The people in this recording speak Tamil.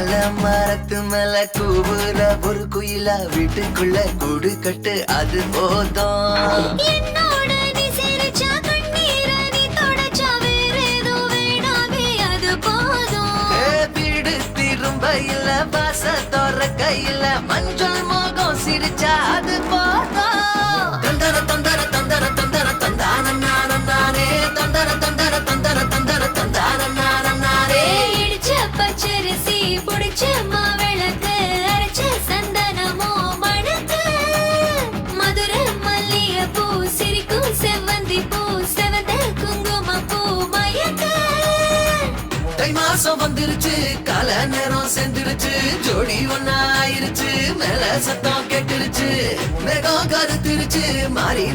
மரத்து மேல கூவுல ஒரு குயிலா வீட்டுக்குள்ள கூடு கட்டு அது போதும். என்னோட நீ சிரிச்சா கண்ணீர நீ தொடச்சா வேற ஏதோ வேணாமே அது போதும். வீடு திரும்ப இல்ல வாச தோற கையில மஞ்சள் மோகம் சிரிச்சா அது போதும். தந்தர தந்தர தந்தர தந்தர தந்தான நானே தந்தர தந்தர தந்தர தந்தர தந்தான நானே. இடிச்ச பச்சரிசி புடிச்ச மாவிளக்கு அரைச்ச சந்தனமோ மணக்கு மதுர மல்லிய பூ சிரிக்கும் செவ்வந்தி பூ செவந்த குங்கும பூ மயக்க. தை மாசம் வந்துருச்சு கால நேரம் செந்துருச்சு ஜோடி ஒன்னா ஆயிருச்சு மேல சத்தம் கேட்டுருச்சு மேகம் கருத்துருச்சு மாறி